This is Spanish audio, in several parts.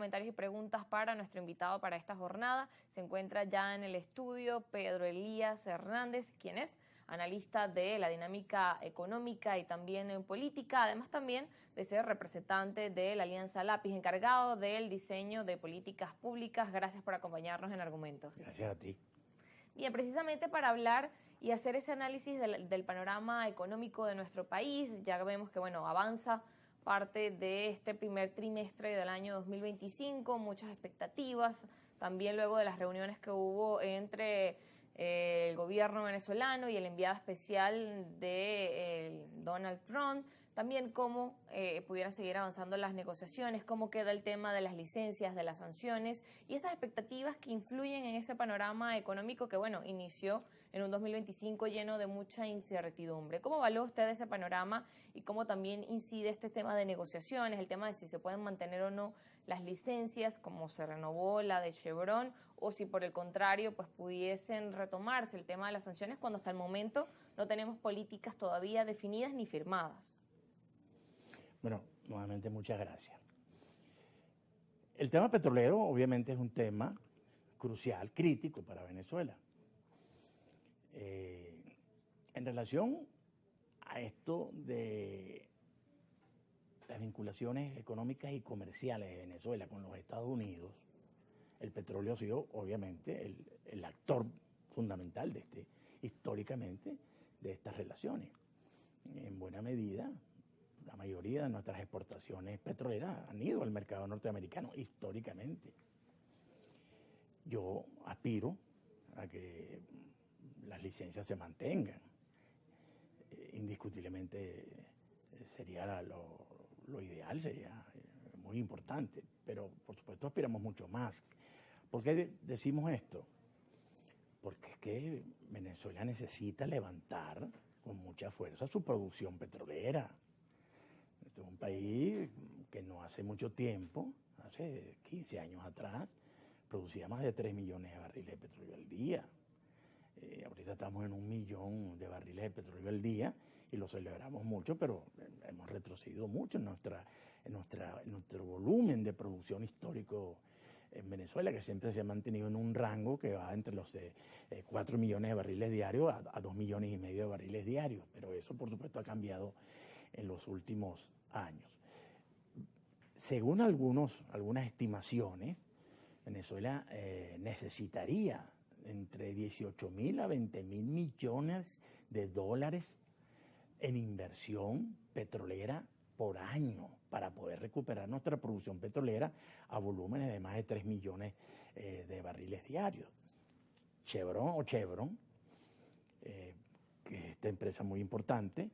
comentarios y preguntas para nuestro invitado para esta jornada. Se encuentra ya en el estudio Pedro Elías Hernández, quien es analista de la dinámica económica y también en política, además también de ser representante de la Alianza Lápiz, encargado del diseño de políticas públicas. Gracias por acompañarnos en Argumentos. Gracias a ti. Bien, precisamente para hablar y hacer ese análisis del panorama económico de nuestro país, ya vemos que, bueno, avanza parte de este primer trimestre del año 2025, muchas expectativas, también luego de las reuniones que hubo entre el gobierno venezolano y el enviado especial de Donald Trump, también cómo pudieran seguir avanzando las negociaciones, cómo queda el tema de las licencias, de las sanciones y esas expectativas que influyen en ese panorama económico que, bueno, inició en un 2025 lleno de mucha incertidumbre. ¿Cómo evalúa usted ese panorama y cómo también incide este tema de negociaciones, el tema de si se pueden mantener o no las licencias, como se renovó la de Chevron, o si por el contrario pues pudiesen retomarse el tema de las sanciones cuando hasta el momento no tenemos políticas todavía definidas ni firmadas? Bueno, nuevamente muchas gracias. El tema petrolero obviamente es un tema crucial, crítico para Venezuela. En relación a esto de las vinculaciones económicas y comerciales de Venezuela con los Estados Unidos, el petróleo ha sido obviamente el actor fundamental históricamente de estas relaciones. En buena medida, la mayoría de nuestras exportaciones petroleras han ido al mercado norteamericano históricamente. Yo aspiro a que las licencias se mantengan. Indiscutiblemente sería lo ideal, sería muy importante, pero por supuesto aspiramos mucho más. ¿Por qué decimos esto? Porque es que Venezuela necesita levantar con mucha fuerza su producción petrolera. Este es un país que no hace mucho tiempo, hace 15 años atrás, producía más de 3 millones de barriles de petróleo al día. Ahorita estamos en 1 millón de barriles de petróleo al día y lo celebramos mucho, pero hemos retrocedido mucho en nuestro volumen de producción histórico en Venezuela, que siempre se ha mantenido en un rango que va entre los 4 millones de barriles diarios a 2 millones y medio de barriles diarios. Pero eso, por supuesto, ha cambiado en los últimos años. Según algunas estimaciones, Venezuela necesitaría entre 18.000 a 20.000 millones de dólares en inversión petrolera por año para poder recuperar nuestra producción petrolera a volúmenes de más de 3 millones de barriles diarios. Chevron, que es esta empresa muy importante,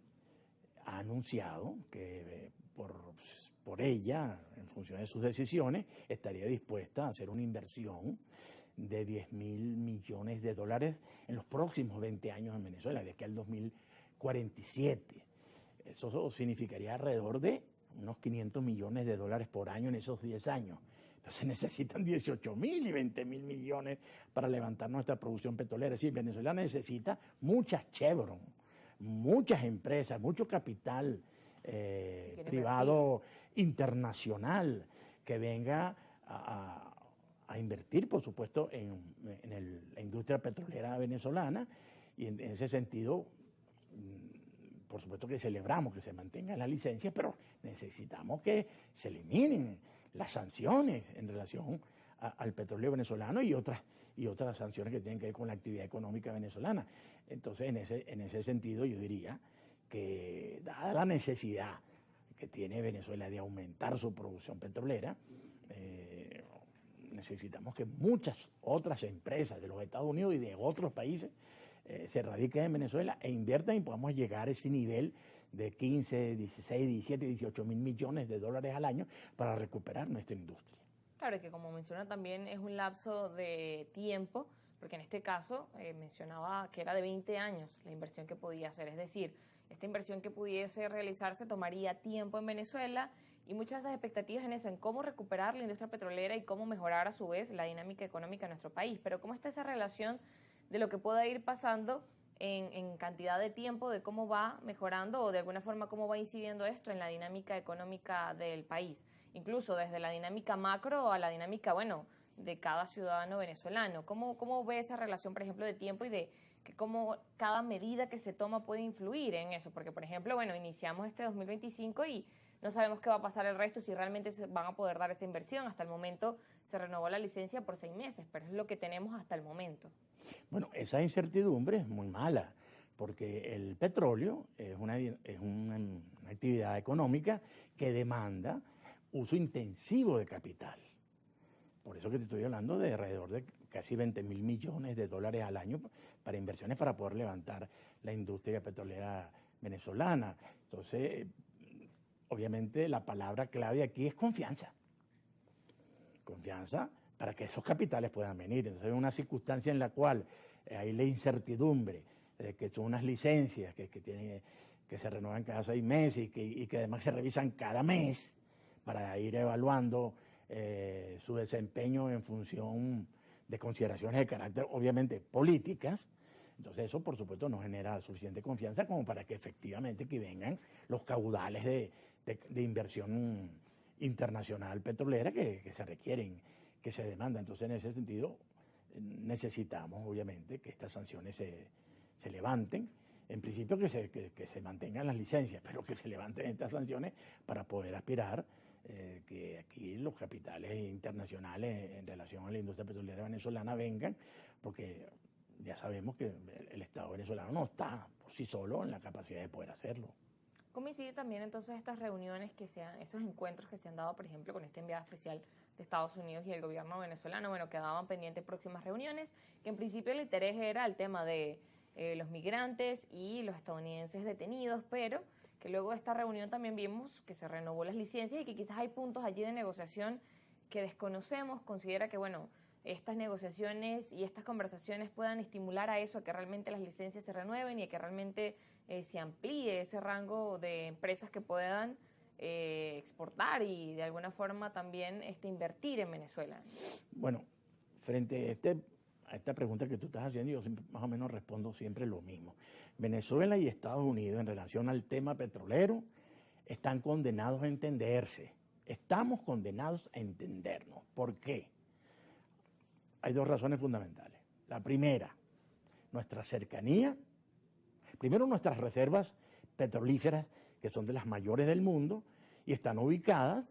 ha anunciado que por ella, en función de sus decisiones, estaría dispuesta a hacer una inversión de 10.000 millones de dólares en los próximos 20 años en Venezuela, de aquí al 2047. Eso significaría alrededor de unos 500 millones de dólares por año en esos 10 años. Pero se necesitan 18.000 y 20.000 millones para levantar nuestra producción petrolera. Es decir, Venezuela necesita muchas Chevron, muchas empresas, mucho capital privado internacional que venga a invertir, por supuesto, en la industria petrolera venezolana, y en ese sentido, por supuesto que celebramos que se mantengan las licencias, pero necesitamos que se eliminen las sanciones en relación al petróleo venezolano y otras sanciones que tienen que ver con la actividad económica venezolana. Entonces, en ese sentido, yo diría que, dada la necesidad que tiene Venezuela de aumentar su producción petrolera, necesitamos que muchas otras empresas de los Estados Unidos y de otros países se radiquen en Venezuela e inviertan y podamos llegar a ese nivel de 15, 16, 17, 18 mil millones de dólares al año para recuperar nuestra industria. Claro, que como menciona también es un lapso de tiempo, porque en este caso mencionaba que era de 20 años la inversión que podía hacer, es decir, esta inversión que pudiese realizarse tomaría tiempo en Venezuela y muchas de esas expectativas en eso, en cómo recuperar la industria petrolera y cómo mejorar a su vez la dinámica económica de nuestro país. Pero ¿cómo está esa relación de lo que pueda ir pasando en cantidad de tiempo, de cómo va mejorando o de alguna forma cómo va incidiendo esto en la dinámica económica del país? incluso desde la dinámica macro a la dinámica, bueno, de cada ciudadano venezolano. ¿Cómo ve esa relación, por ejemplo, de tiempo y de que cómo cada medida que se toma puede influir en eso? Porque, por ejemplo, bueno, iniciamos este 2025 y no sabemos qué va a pasar el resto, si realmente se van a poder dar esa inversión. Hasta el momento se renovó la licencia por 6 meses, pero es lo que tenemos hasta el momento. Bueno, esa incertidumbre es muy mala, porque el petróleo es una actividad económica que demanda uso intensivo de capital. Por eso que te estoy hablando de alrededor de casi 20.000 millones de dólares al año para inversiones para poder levantar la industria petrolera venezolana. Entonces, obviamente la palabra clave aquí es confianza. Confianza para que esos capitales puedan venir. Entonces, es una circunstancia en la cual hay la incertidumbre de que son unas licencias que se renuevan cada 6 meses y que además se revisan cada mes para ir evaluando su desempeño en función de consideraciones de carácter, obviamente, políticas. Entonces eso, por supuesto, no genera suficiente confianza como para que efectivamente que vengan los caudales de inversión internacional petrolera que se requieren, que se demandan. Entonces, en ese sentido, necesitamos, obviamente, que estas sanciones se levanten. En principio, que se mantengan las licencias, pero que se levanten estas sanciones para poder aspirar que aquí los capitales internacionales en relación a la industria petrolera venezolana vengan, porque ya sabemos que el Estado venezolano no está por sí solo en la capacidad de poder hacerlo. ¿Cómo incide también entonces estas reuniones esos encuentros que se han dado, por ejemplo, con este enviado especial de Estados Unidos y el gobierno venezolano? Bueno, quedaban pendientes próximas reuniones, que en principio el interés era el tema de los migrantes y los estadounidenses detenidos, pero que luego de esta reunión también vimos que se renovó las licencias y que quizás hay puntos allí de negociación que desconocemos. Considera que, bueno, estas negociaciones y estas conversaciones puedan estimular a eso, a que realmente las licencias se renueven y a que realmente se amplíe ese rango de empresas que puedan exportar y de alguna forma también invertir en Venezuela. Bueno, frente a esta pregunta que tú estás haciendo, yo siempre, más o menos respondo siempre lo mismo. Venezuela y Estados Unidos en relación al tema petrolero están condenados a entenderse. Estamos condenados a entendernos. ¿Por qué? Hay 2 razones fundamentales. La primera, nuestra cercanía. Primero, nuestras reservas petrolíferas, que son de las mayores del mundo, y están ubicadas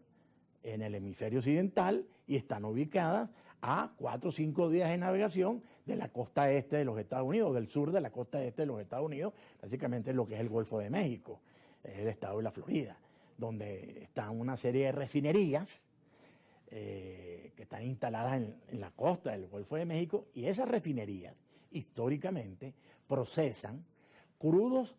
en el hemisferio occidental y están ubicadas a 4 o 5 días de navegación de la costa este de los Estados Unidos, del sur de la costa este de los Estados Unidos, básicamente lo que es el Golfo de México, el estado de la Florida, donde están una serie de refinerías que están instaladas en la costa del Golfo de México, y esas refinerías históricamente procesan crudos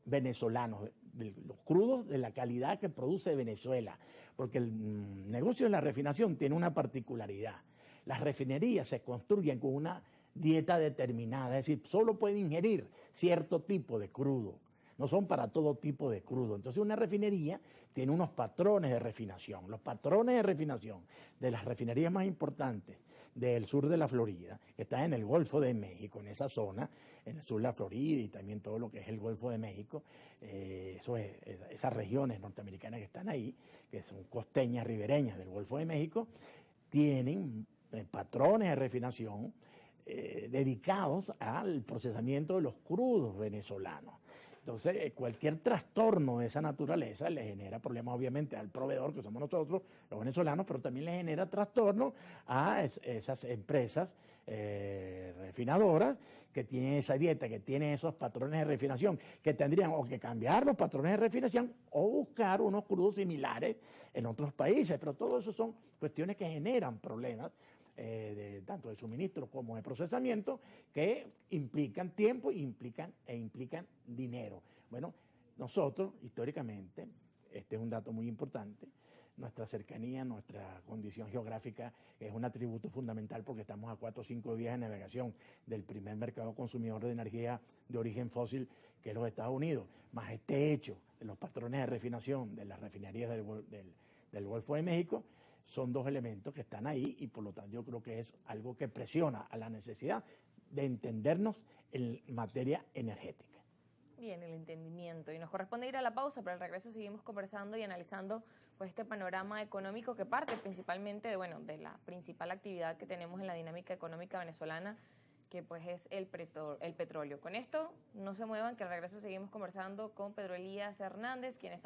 venezolanos, los crudos de la calidad que produce Venezuela, porque el negocio de la refinación tiene una particularidad. Las refinerías se construyen con una dieta determinada, es decir, solo pueden ingerir cierto tipo de crudo, no son para todo tipo de crudo. Entonces una refinería tiene unos patrones de refinación. Los patrones de refinación de las refinerías más importantes del sur de la Florida, que están en el Golfo de México, en esa zona, en el sur de la Florida y también todo lo que es el Golfo de México, esas regiones norteamericanas que están ahí, que son costeñas, ribereñas del Golfo de México, tienen patrones de refinación dedicados al procesamiento de los crudos venezolanos. Entonces, cualquier trastorno de esa naturaleza le genera problemas, obviamente, al proveedor, que somos nosotros, los venezolanos, pero también le genera trastorno a esas empresas refinadoras que tienen esa dieta, que tienen esos patrones de refinación, que tendrían o que cambiar los patrones de refinación o buscar unos crudos similares en otros países. Pero todo eso son cuestiones que generan problemas tanto de suministro como de procesamiento, que implican tiempo e implican dinero. Bueno, nosotros históricamente, este es un dato muy importante, nuestra cercanía, nuestra condición geográfica es un atributo fundamental, porque estamos a 4 o 5 días de navegación del primer mercado consumidor de energía de origen fósil, que es los Estados Unidos, más este hecho de los patrones de refinación de las refinerías del Golfo de México. Son 2 elementos que están ahí y por lo tanto yo creo que es algo que presiona a la necesidad de entendernos en materia energética. Bien, el entendimiento. Y nos corresponde ir a la pausa, pero al regreso seguimos conversando y analizando pues este panorama económico que parte principalmente de, bueno, de la principal actividad que tenemos en la dinámica económica venezolana, que pues es el petróleo. Con esto, no se muevan, que al regreso seguimos conversando con Pedro Elías Hernández, quien es